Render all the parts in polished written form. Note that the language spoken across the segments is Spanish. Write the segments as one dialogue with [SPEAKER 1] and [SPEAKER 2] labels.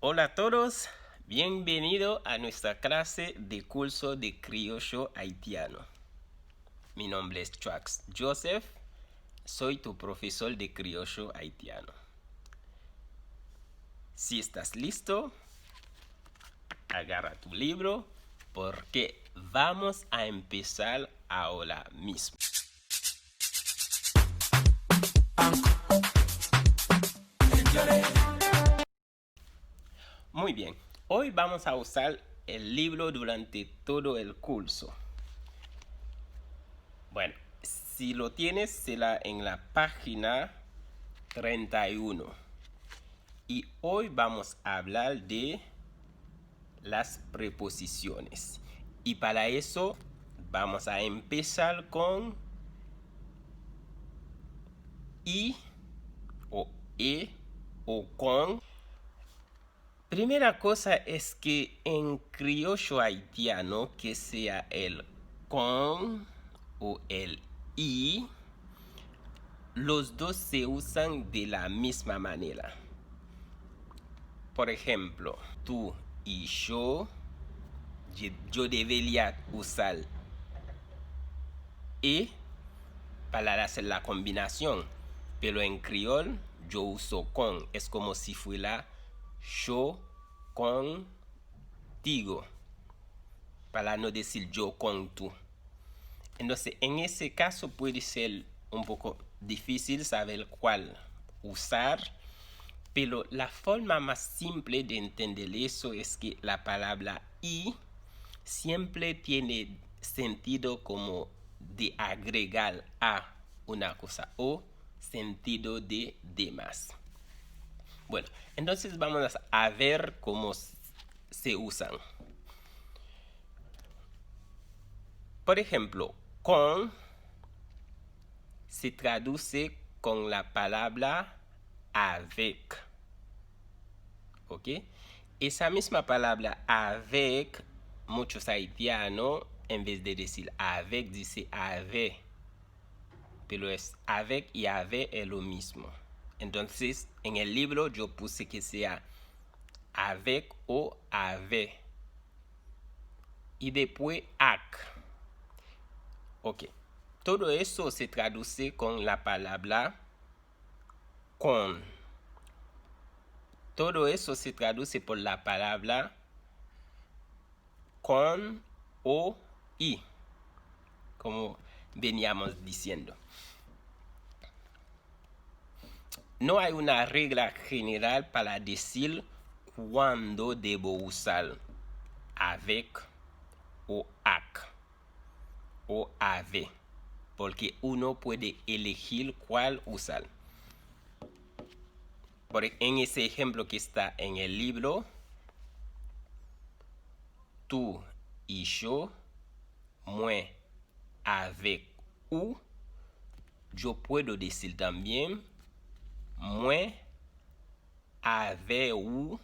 [SPEAKER 1] Hola a todos, bienvenido a nuestra clase de curso de criollo haitiano. Mi nombre es Trax Joseph, soy tu profesor de criollo haitiano. Si estás listo, agarra tu libro porque vamos a empezar ahora mismo. Muy bien, hoy vamos a usar el libro durante todo el curso. Bueno, si lo tienes, será en la página 31. Y hoy vamos a hablar de las preposiciones. Y para eso vamos a empezar con y o e o con. Primera cosa es que en criollo haitiano, que sea el con o el y, los dos se usan de la misma manera. Por ejemplo, tú y yo debería usar e para hacer la combinación, pero en criol yo uso con, es como si fuera yo contigo, para no decir yo con tú. Entonces, en ese caso puede ser un poco difícil saber cuál usar, pero la forma más simple de entender eso es que la palabra y siempre tiene sentido como de agregar a una cosa o sentido de demás. Bueno, entonces vamos a ver cómo se usan. Por ejemplo, con se traduce con la palabra avec. ¿Ok? Esa misma palabra avec, muchos haitianos, en vez de decir avec, dice avec. Pero es avec y avec es lo mismo. Entonces, en el libro yo puse que sea avec o avec. Y después ac. Ok. Todo eso se traduce con la palabra con. Todo eso se traduce por la palabra con o y, como veníamos diciendo. No hay una regla general para decir cuándo debo usar avec o ac o ave, porque uno puede elegir cuál usar. En ese ejemplo que está en el libro, tú y yo, moi avec ou, yo puedo decir también moi avec ou,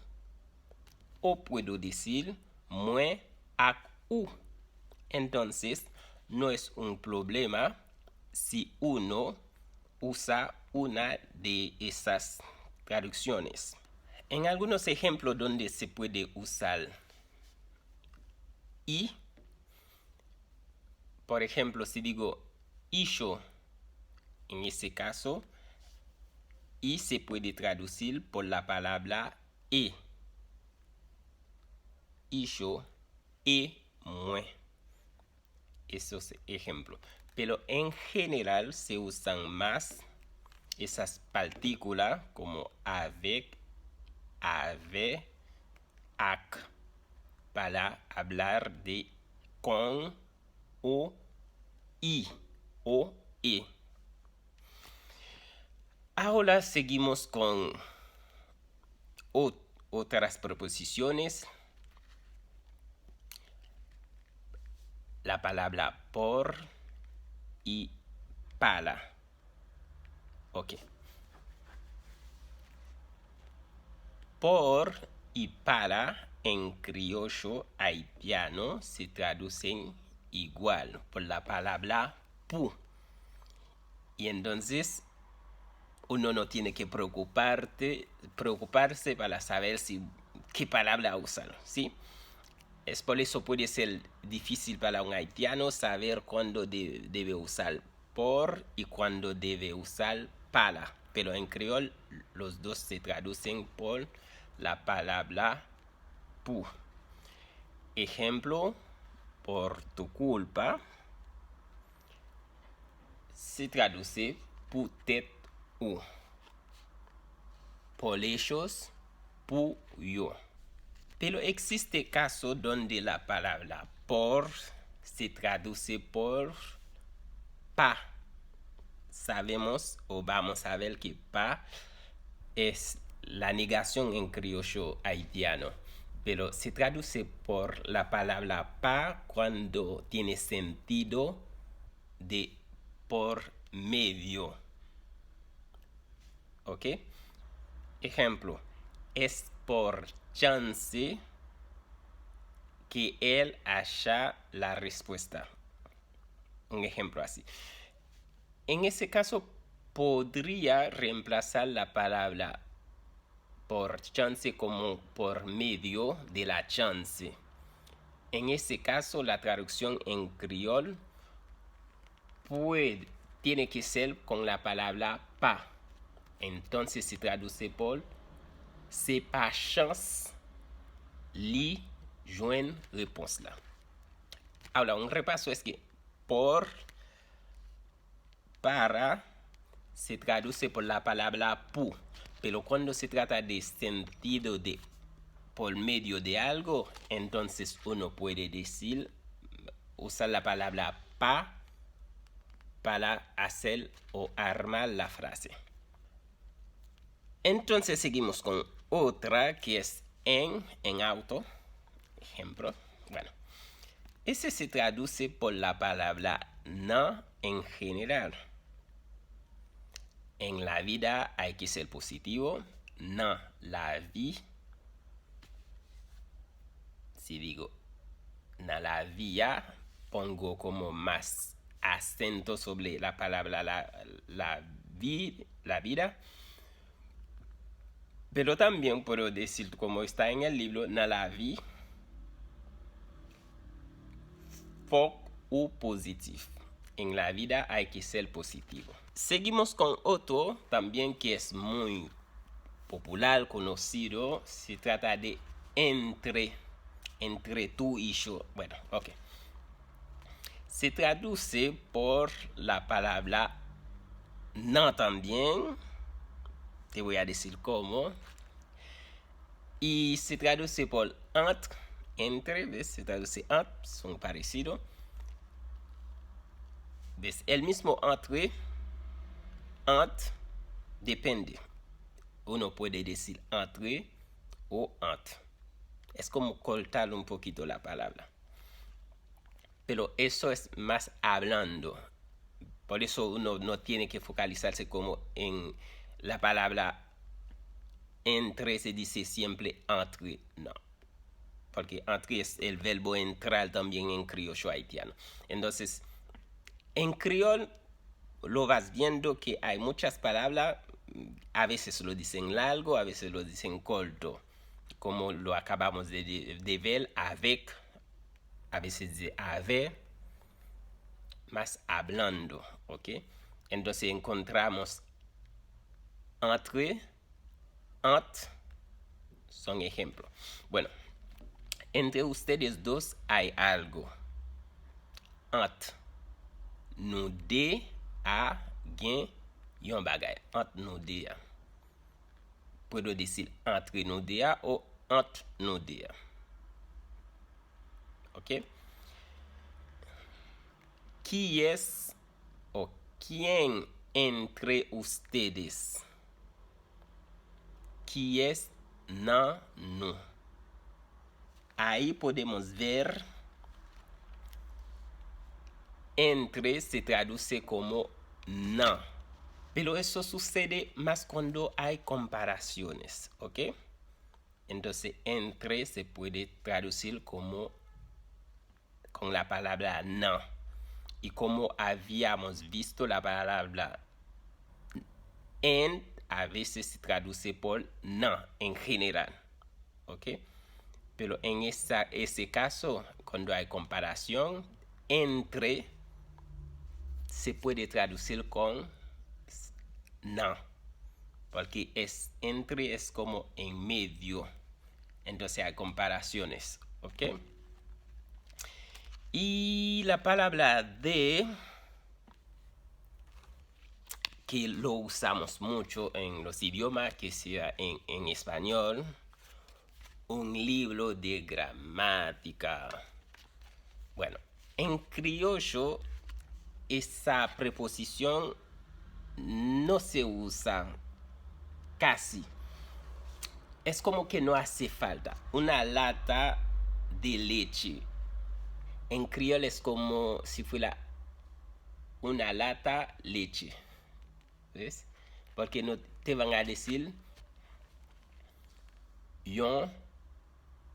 [SPEAKER 1] o puedo decir moi ac ou. Entonces, no es un problema si uno usa una de esas traducciones. En algunos ejemplos donde se puede usar y, por ejemplo, si digo y yo, en ese caso, y se puede traducir por la palabra e. Y yo, e moi. Esos ejemplos. Pero en general se usan más esas partículas como avec, avec, ac para hablar de con o y o e. Ahora seguimos con otras preposiciones. La palabra por y para. Ok. Por y para en criollo haitiano se traducen igual por la palabra pu. Y entonces uno no tiene que preocuparse para saber si qué palabra usar, ¿sí? Es por eso puede ser difícil para un haitiano saber cuándo debe usar por y cuándo debe usar para. Pero en creol los dos se traducen por la palabra pu. Ejemplo, por tu culpa se traduce peut-être ou. Por ellos, pu yo. Pero existe caso donde la palabra por se traduce por pa. Sabemos o vamos a ver que pa es la negación en criollo haitiano. Pero se traduce por la palabra pa cuando tiene sentido de por medio. ¿Ok? Ejemplo, es por chance que él haya la respuesta. Un ejemplo así. En ese caso, podría reemplazar la palabra por chance como por medio de la chance. En ese caso, la traducción en criol tiene que ser con la palabra pa. Entonces se traduce por c'est pas chance li joindre réponse là. Ahora, un repaso es que por, para, se traduce por la palabra pu. Pero cuando se trata de sentido de por medio de algo, entonces uno puede decir, usar la palabra pa para hacer o armar la frase. Entonces seguimos con otra que es en auto. Ejemplo. Bueno. Ese se traduce por la palabra no en general. En la vida hay que ser positivo. No, la vie. Si digo na la vía, pongo como más acento sobre la palabra la vida. Pero también puedo decir, como está en el libro, na la vie, foc ou positif. En la vida hay que ser positivo. Seguimos con otro también que es muy popular, conocido. Se trata de entre tú y yo. Bueno, ok. Se traduce por la palabra no también. Te voy a decir cómo. Y se traduce por entre, ¿ves? Se traduce entre, son parecidos. ¿Ves? El mismo entre depende. Uno puede decir entre o entre. Es como cortar un poquito la palabra. Pero eso es más hablando. Por eso uno no tiene que focalizarse como en la palabra entre, se dice siempre entre, no. Porque entre es el verbo entrar también en criollo haitiano. Entonces, en criol lo vas viendo que hay muchas palabras, a veces lo dicen largo, a veces lo dicen corto, como lo acabamos de ver, avec, a veces de haber, más hablando, ¿ok? Entonces encontramos entre, son ejemplos. Bueno, entre ustedes dos hay algo. Entre nous deux a gen yon bagay. Entre nous deux. Puedo decir entre nous deux o entre nous deux. ¿Ok? ¿Quién es o quién entre ustedes? ¿Quién es no? Ahí podemos ver entre se traduce como no. Pero eso sucede más cuando hay comparaciones, ¿ok? Entonces, entre se puede traducir como con la palabra no. Y como habíamos visto, la palabra en a veces se traduce por no en general. ¿ok? Pero en ese caso, cuando hay comparación, entre se puede traducir con no, porque entre es como en medio, entonces hay comparaciones, ¿ok? Y la palabra de, que lo usamos mucho en los idiomas, que sea en español, un libro de gramática. Bueno, en criollo esa preposición no se usa casi. Es como que no hace falta. Una lata de leche. En criollo es como si fuera una lata leche. ¿Ves? Porque no te van a decir yon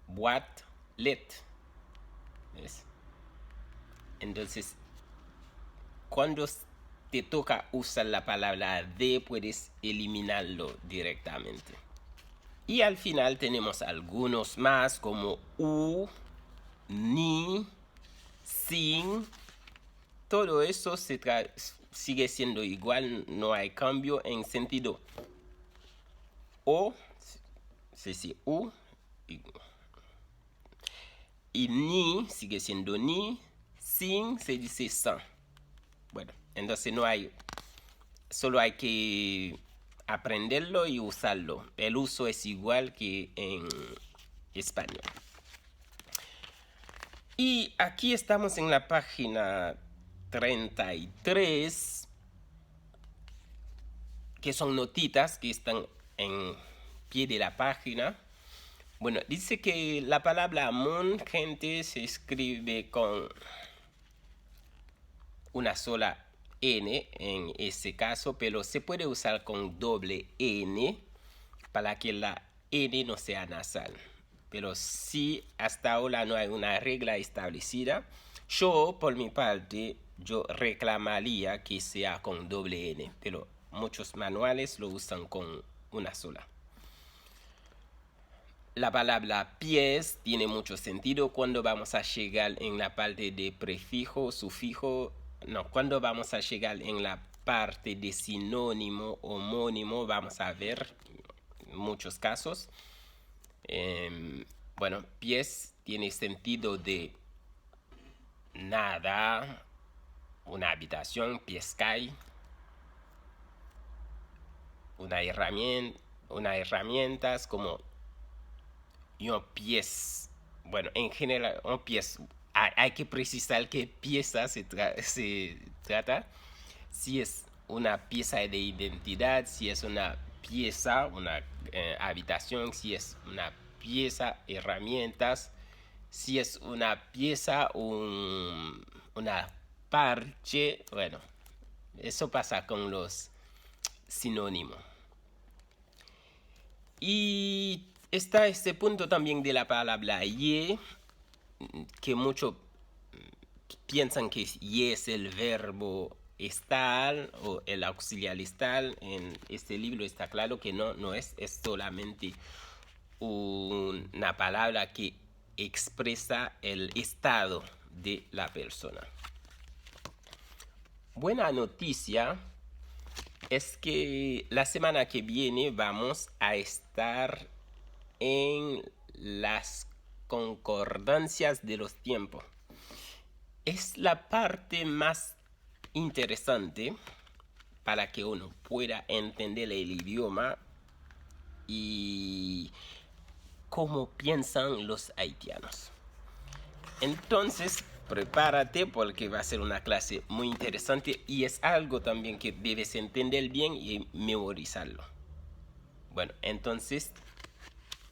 [SPEAKER 1] boîte lait. ¿Ves? Entonces, cuando te toca usar la palabra de, puedes eliminarlo directamente. Y al final tenemos algunos más como u, ni, sin. Todo eso sigue siendo igual, no hay cambio en sentido. O, sí, u, y ni sigue siendo ni, sin se dice sans. Bueno, entonces solo hay que aprenderlo y usarlo. El uso es igual que en español. Y aquí estamos en la página 33, que son notitas que están en pie de la página. Bueno, dice que la palabra amón, gente, se escribe con una sola N en ese caso, pero se puede usar con doble N para que la N no sea nasal. Pero sí, hasta ahora no hay una regla establecida. Yo, por mi parte, yo reclamaría que sea con doble N, pero muchos manuales lo usan con una sola. La palabra pies tiene mucho sentido cuando vamos a llegar en la parte de prefijo, sufijo. No, cuando vamos a llegar en la parte de sinónimo, homónimo, vamos a ver muchos casos. Bueno, pies tiene sentido de nada, una habitación, pies cae, una herramienta como un pies. Bueno, en general, un pies, hay que precisar qué pieza se trata. Si es una pieza de identidad, si es una pieza, una habitación, si es una pieza, herramientas, si es una pieza, una parche. Bueno, eso pasa con los sinónimos. Y está este punto también de la palabra ye, que muchos piensan que ye es el verbo estar o el auxiliar estar. En este libro está claro que no es solamente una palabra que expresa el estado de la persona. Buena noticia es que la semana que viene vamos a estar en las concordancias de los tiempos. Es la parte más interesante para que uno pueda entender el idioma y cómo piensan los haitianos. Entonces, prepárate porque va a ser una clase muy interesante y es algo también que debes entender bien y memorizarlo. Bueno, entonces,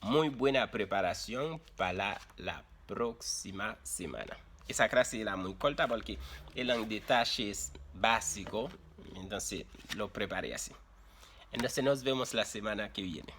[SPEAKER 1] muy buena preparación para la próxima semana. Esa clase era muy corta porque eran detalles básicos, entonces lo preparé así. Entonces nos vemos la semana que viene.